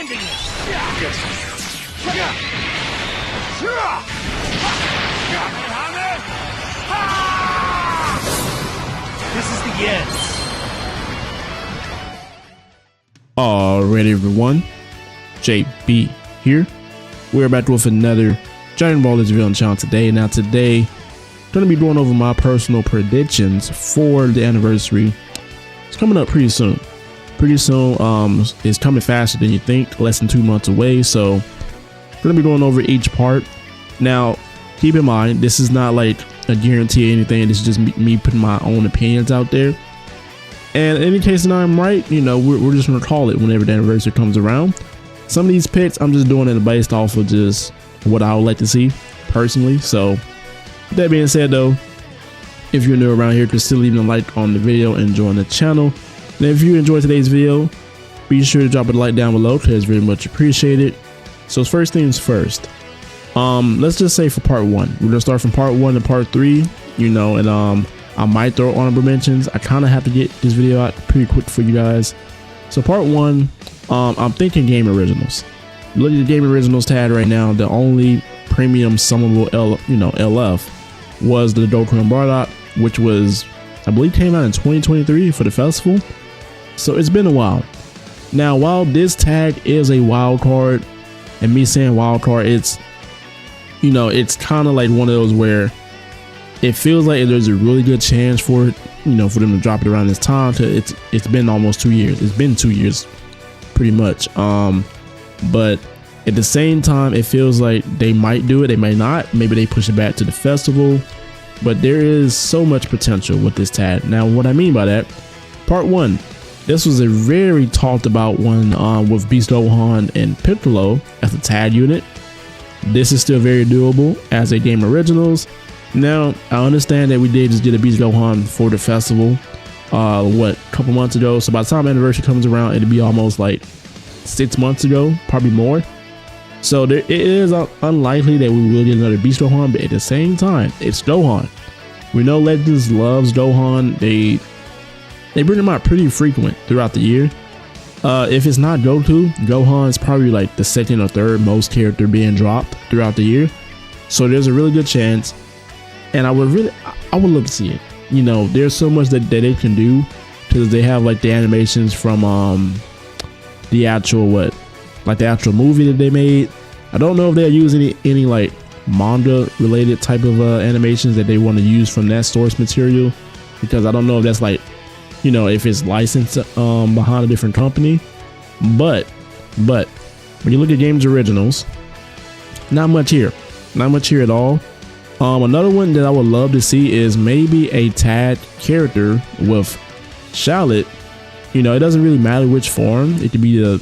ending this! This is the end. Alright everyone, JB here. We're back with another Giant Ballers video on the channel today. Now today, I'm going to be going over my personal predictions for the anniversary. It's coming up pretty soon. It's coming faster than you think, less than 2 months away. So I'm going to be going over each part. Now keep in mind, this is not like a guarantee or anything. This is just me putting my own opinions out there. And in any case that I'm right, you know, we're just gonna call it whenever the anniversary comes around. Some of these picks, I'm just doing it based off of just what I would like to see personally. So with that being said though, if you're new around here, consider leaving a like on the video and join the channel. And if you enjoyed today's video, be sure to drop a like down below because it's very much appreciated. So first things first, let's just say for part 1, we're gonna start from part 1 to part 3, you know, and I might throw honorable mentions. I kind of have to get this video out pretty quick for you guys. So part 1, I'm thinking game originals. Look at the game originals tab right now. The only premium summonable LF was the Goku and Bardock, which was, I believe, came out in 2023 for the festival. So it's been a while. Now, while this tag is a wild card, and me saying wild card, it's, you know, it's kind of like one of those where it feels like there's a really good chance for it, you know, for them to drop it around this time. It's been almost 2 years. It's been 2 years pretty much. But at the same time, it feels like they might do it, they may not. Maybe they push it back to the festival. But there is so much potential with this tag. Now, what I mean by that, part 1, this was a very talked about one with Beast Gohan and Piccolo as a tag unit. This is still very doable as a game originals. Now, I understand that we did just get a Beast Gohan for the festival, a couple months ago. So by the time anniversary comes around, it'll be almost like 6 months ago, probably more. So it is unlikely that we will get another Beast Gohan, but at the same time, it's Gohan. We know Legends loves Gohan. They bring him out pretty frequent throughout the year. If it's not Goku, Gohan is probably like the second or third most character being dropped throughout the year. So there's a really good chance. And I would love to see it. You know, there's so much that they can do because they have like the animations from the actual the actual movie that they made. I don't know if they'll use any like manga related type of animations that they want to use from that source material, because I don't know if that's like, you know, if it's licensed behind a different company. But when you look at games originals, not much here at all. Another one that I would love to see is maybe a tag character with Charlotte. You know, it doesn't really matter which form. It could be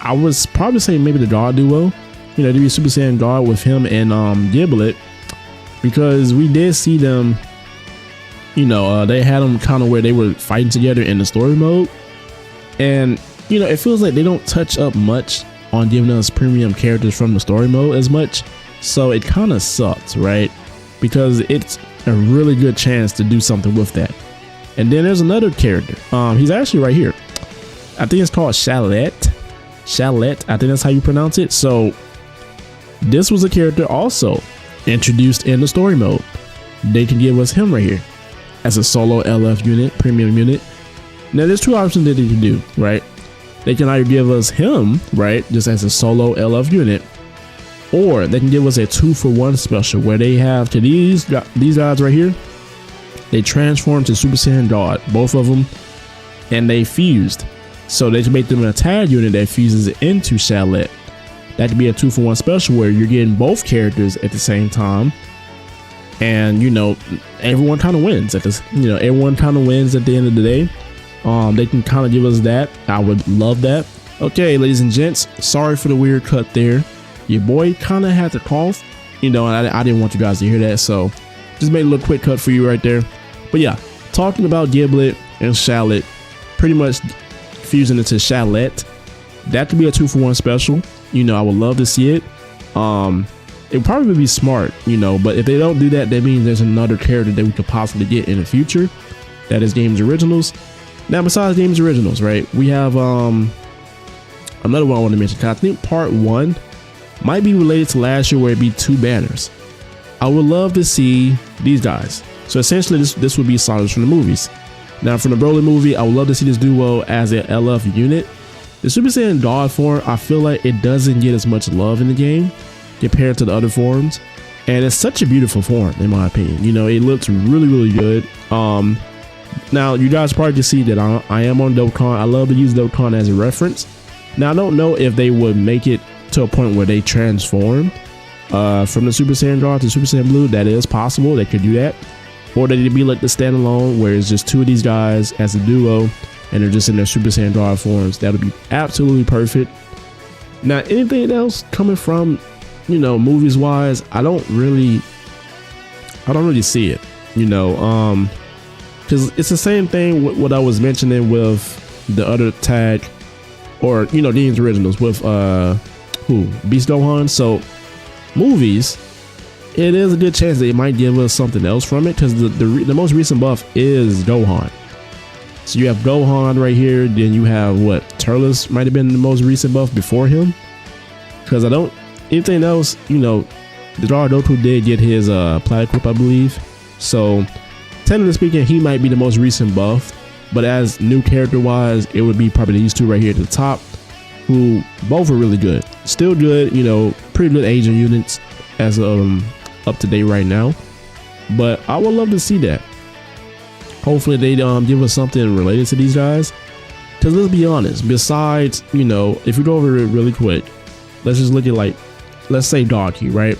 I was probably saying maybe the God duo. You know, to be Super Saiyan God with him and Giblet, because we did see them. You know, they had them kind of where they were fighting together in the story mode, and you know, it feels like they don't touch up much on giving us premium characters from the story mode as much. So it kind of sucks, right? Because it's a really good chance to do something with that. And then there's another character. He's actually right here. I think it's called Charlotte. I think that's how you pronounce it. So this was a character also introduced in the story mode. They can give us him right here as a solo LF unit, premium unit. Now there's 2 options that they can do, right? They can either give us him, right, just as a solo LF unit, or they can give us a 2-for-1 special where they have to these guys right here. They transform to Super Saiyan God, both of them, and they fused. So they can make them a tag unit that fuses into Charlotte. That could be a 2-for-1 special where you're getting both characters at the same time. And you know, everyone kind of wins. Everyone kind of wins at the end of the day. They can kind of give us that. I would love that. Okay, ladies and gents, sorry for the weird cut there. Your boy kind of had to cough, you know, and I didn't want you guys to hear that, so just made a little quick cut for you right there. But yeah, talking about Giblet and Charlotte, pretty much fusing into Charlotte, that could be a 2-for-1 special. You know, I would love to see it. It would probably be smart, you know, but if they don't do that, that means there's another character that we could possibly get in the future that is games originals. Now, besides games originals, right, we have another one I want to mention, because I think part 1 might be related to last year where it'd be 2 banners. I would love to see these guys. So essentially this would be soldiers from the movies. Now from the Broly movie, I would love to see this duo as an LF unit. The Super Saiyan God form, I feel like it doesn't get as much love in the game compared to the other forms. And it's such a beautiful form, in my opinion. You know, it looks really, really good. Now, you guys probably can see that I am on Dokkan. I love to use Dokkan as a reference. Now, I don't know if they would make it to a point where they transform from the Super Saiyan God to Super Saiyan Blue. That is possible. They could do that. Or they'd be like the standalone, where it's just 2 of these guys as a duo, and they're just in their Super Saiyan God forms. That would be absolutely perfect. Now, anything else coming from, you know, movies wise, I don't really see it, you know, because it's the same thing with what I was mentioning with the other tag, or, you know, these originals with Beast Gohan. So movies, it is a good chance that it might give us something else from it, because the most recent buff is Gohan. So you have Gohan right here, then you have what, Turles might have been the most recent buff before him, because I don't, anything else, you know, the Doku did get his Platypus, I believe. So technically speaking, he might be the most recent buff, but as new character wise, it would be probably these 2 right here at the top, who both are really good, still good, you know, pretty good Asian units as up to date right now. But I would love to see that. Hopefully they give us something related to these guys, because let's be honest, besides, you know, if we go over it really quick, let's just look at, like, let's say God Key, right?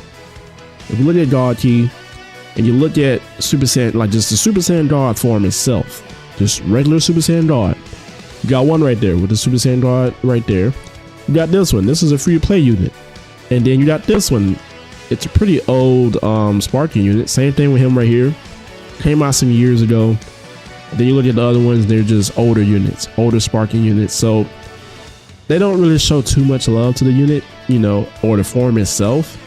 If you look at God Key and you look at Super Saiyan, like just the Super Saiyan God form itself, just regular Super Saiyan God, you got one right there with the Super Saiyan God right there. You got this one, this is a free to play unit. And then you got this one, it's a pretty old Sparking unit, same thing with him right here, came out some years ago. Then you look at the other ones, they're just older units, older Sparking units. So they don't really show too much love to the unit, you know, or the form itself.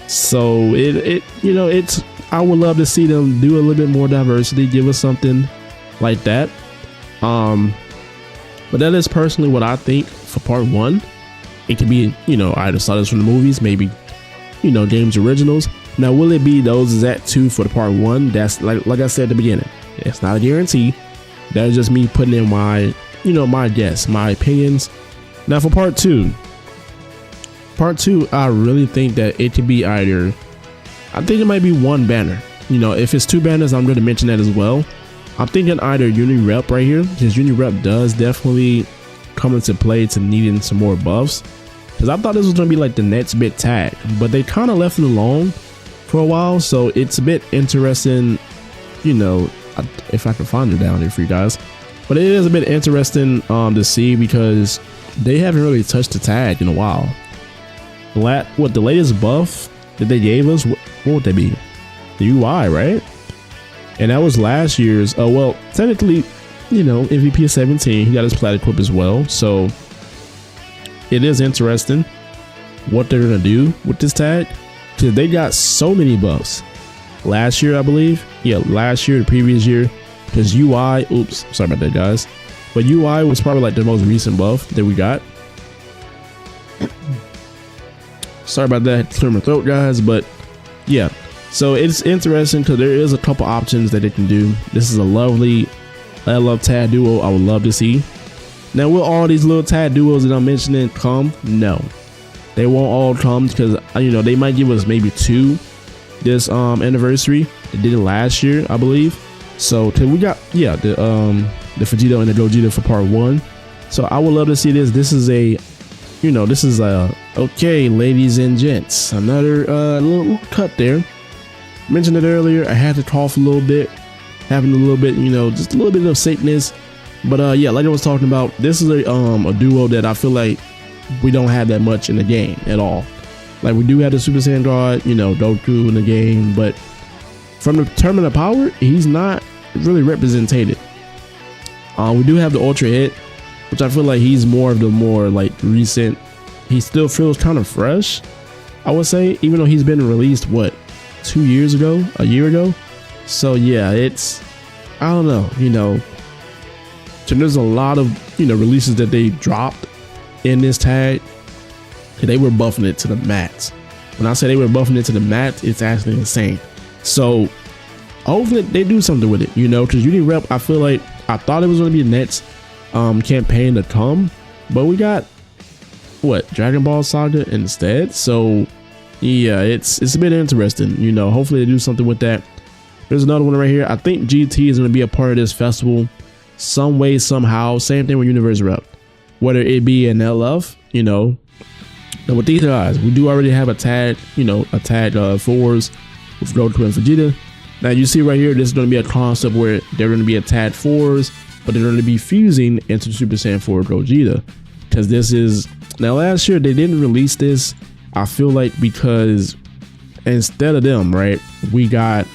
So it you know, it's, I would love to see them do a little bit more diversity, give us something like that. But that is personally what I think for part 1. It could be, you know, either soldiers from the movies, maybe, you know, games originals. Now, will it be those exact 2 for the part 1? That's like I said at the beginning, it's not a guarantee. That is just me putting in my, you know, my guess, my opinions. Now for part 2, I really think that it could be either, I think it might be 1 banner. You know, if it's 2 banners, I'm going to mention that as well. I'm thinking either Uni-Rep right here, because Uni-Rep does definitely come into play to needing some more buffs. Because I thought this was going to be like the next big tag, but they kind of left it alone for a while. So it's a bit interesting, you know, if I can find it down here for you guys. But it is a bit interesting to see, because they haven't really touched the tag in a while. What the latest buff that they gave us, what would they be? The UI, right? And that was last year's, well, technically, you know, MVP of 17, he got his Platypus as well. So it is interesting what they're gonna do with this tag, because they got so many buffs last year, I believe. Yeah, last year, the previous year, because UI, oops, sorry about that, guys, but UI was probably like the most recent buff that we got. Sorry about that, clear my throat, guys. But yeah, so it's interesting because there is a couple options that it can do. This is a lovely love tag duo I would love to see. Now, will all these little tag duos that I'm mentioning come? No, they won't all come, because, you know, they might give us maybe 2 this anniversary. They did it last year, I believe. So we got, yeah, the Vegeta and the Gogeta for part 1. So I would love to see this. This is a, you know, this is a, okay, ladies and gents, another little cut there. Mentioned it earlier, I had to cough a little bit, having a little bit, you know, just a little bit of sickness. But yeah, like I was talking about, this is a duo that I feel like we don't have that much in the game at all. Like, we do have the Super Saiyan God, you know, Goku in the game, but from the Tournament of Power, he's not really represented. We do have the Ultra Hit, which I feel like he's more of the more like recent. He still feels kind of fresh, I would say, even though he's been released, what, 2 years ago, a year ago. So yeah, it's, I don't know, you know, so there's a lot of, you know, releases that they dropped in this tag, they were buffing it to the max. When I say they were buffing it to the max, it's actually insane. So hopefully they do something with it, you know, because Uni Rep, I feel like I thought it was going to be the next campaign to come, but we got what, Dragon Ball Saga instead. So yeah, it's a bit interesting, you know. Hopefully they do something with that. There's another one right here. I think GT is going to be a part of this festival some way, somehow. Same thing with Universe Rep, whether it be an LF, you know. And with these guys, we do already have a tag, you know, a tag fours with Goku and Vegeta. Now you see right here, this is going to be a concept where they're going to be a tag fours, but they're going to be fusing into Super Saiyan 4 Gogeta. Because this is, now last year they didn't release this, I feel like, because instead of them, right, we got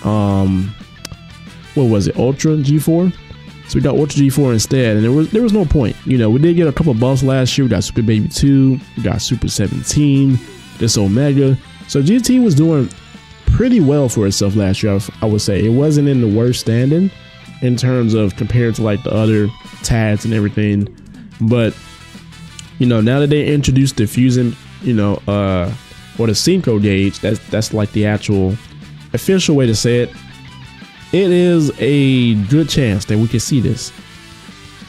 what was it, Ultra G4? So we got Ultra G4 instead, and there was no point. You know, we did get a couple buffs last year. We got Super Baby 2, we got Super 17, this Omega. So GT was doing pretty well for itself last year, I would say. It wasn't in the worst standing in terms of compared to like the other tags and everything. But, you know, now that they introduced the fusion, you know, or the Synchro gauge, that's like the actual official way to say it. It is a good chance that we can see this.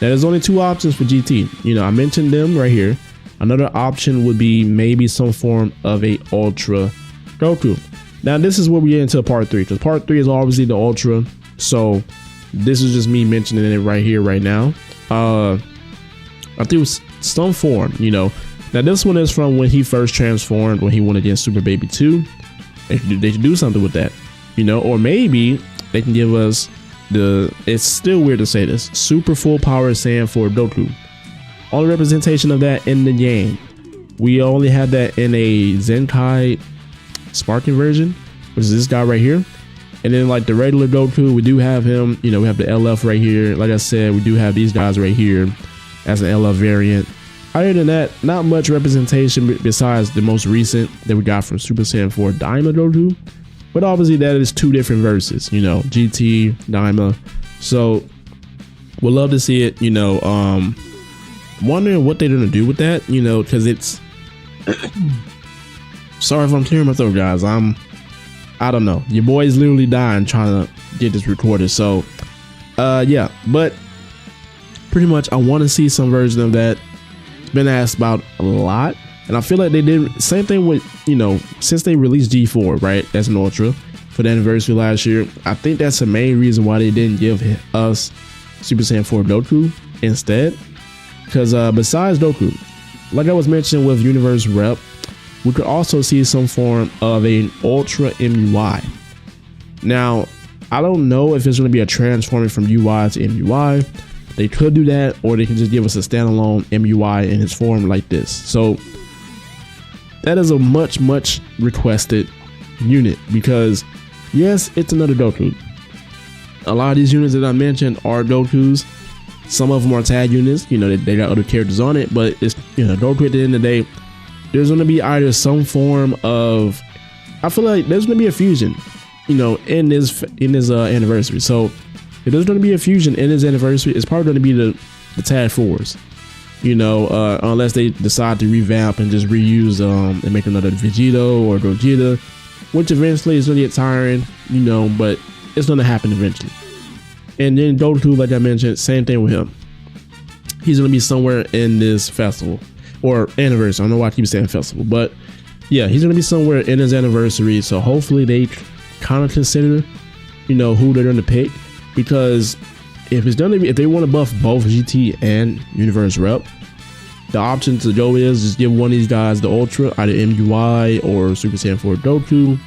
Now, there's only two options for GT. You know, I mentioned them right here. Another option would be maybe some form of a Ultra Goku. Now, this is where we get into part 3, because part 3 is obviously the Ultra. So this is just me mentioning it right here, right now. I think it was some form, you know. Now, this one is from when he first transformed, when he went against Super Baby 2. They should do something with that, you know, or maybe they can give us it's still weird to say this, Super Full Power Saiyan 4 Goku. Only representation of that in the game. We only had that in a Zenkai Sparking version, which is this guy right here. And then like the regular Goku, we do have him, you know, we have the LF right here. Like I said, we do have these guys right here as an LF variant. Other than that, not much representation besides the most recent that we got from Super Saiyan 4 Daima Goku. But obviously that is two different verses, you know, GT, Daima. So we'll love to see it, you know. Wondering what they're gonna do with that, you know, because it's sorry if I'm clearing my throat, guys. I don't know. Your boy's literally dying trying to get this recorded. So yeah, but pretty much I want to see some version of that. It's been asked about a lot. And I feel like they did same thing with, you know, since they released G4, right, as an Ultra for the anniversary last year. I think that's the main reason why they didn't give us Super Saiyan 4 Goku instead. Because besides Goku, like I was mentioning with Universe Rep, we could also see some form of an Ultra MUI. Now, I don't know if it's going to be a transforming from UI to MUI. They could do that, or they can just give us a standalone MUI in its form like this. So that is a much requested unit, because yes, it's another Goku. A lot of these units that I mentioned are Gokus. Some of them are tag units, you know, they got other characters on it, but it's, you know, Goku at the end of the day. There's going to be either some form of, I feel like there's going to be a fusion, you know, in this anniversary. So if there's going to be a fusion in his anniversary, it's probably going to be the tag fours. You know, unless they decide to revamp and just reuse and make another Vegeta or Gogeta, which eventually is going to get tiring, you know, but it's going to happen eventually. And then Goku, like I mentioned, same thing with him. He's going to be somewhere in this festival or anniversary. I don't know why I keep saying festival, but yeah, he's going to be somewhere in his anniversary. So hopefully they kind of consider, you know, who they're going to pick, because if they want to buff both GT and Universe Rep, the option to go is just give one of these guys the Ultra, either MUI or Super Saiyan 4 Goku,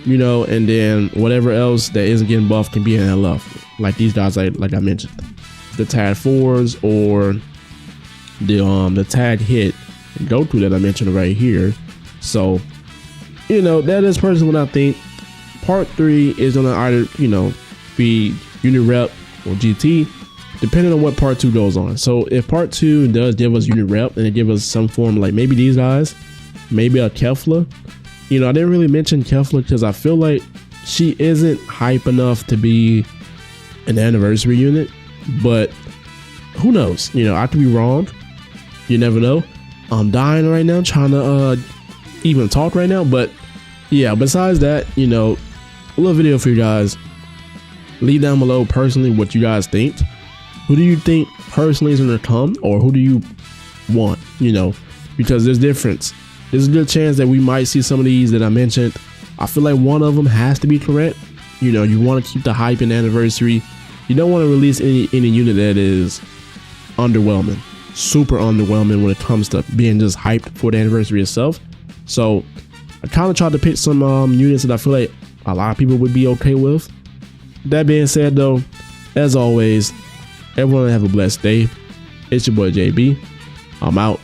you know, and then whatever else that isn't getting buffed can be an LF, like these guys, like I mentioned, the tag fours or the tag hit Goku that I mentioned right here. So, you know, that is personally what I think. Part 3 is gonna either, you know, be Unirep or GT, depending on what part 2 goes on. So if part 2 does give us Unirep and it give us some form like maybe these guys, maybe a Kefla. You know, I didn't really mention Kefla because I feel like she isn't hype enough to be an anniversary unit, but who knows? You know, I could be wrong. You never know. I'm dying right now trying to even talk right now. But yeah, besides that, you know, a little video for you guys. Leave down below personally what you guys think. Who do you think personally is gonna come, or who do you want? You know, because there's difference. There's a good chance that we might see some of these that I mentioned. I feel like one of them has to be correct. You know, you want to keep the hype in the anniversary. You don't want to release any unit that is underwhelming, super underwhelming when it comes to being just hyped for the anniversary itself. So I kind of tried to pick some units that I feel like a lot of people would be okay with. That being said, though, as always, everyone have a blessed day. It's your boy JB. I'm out.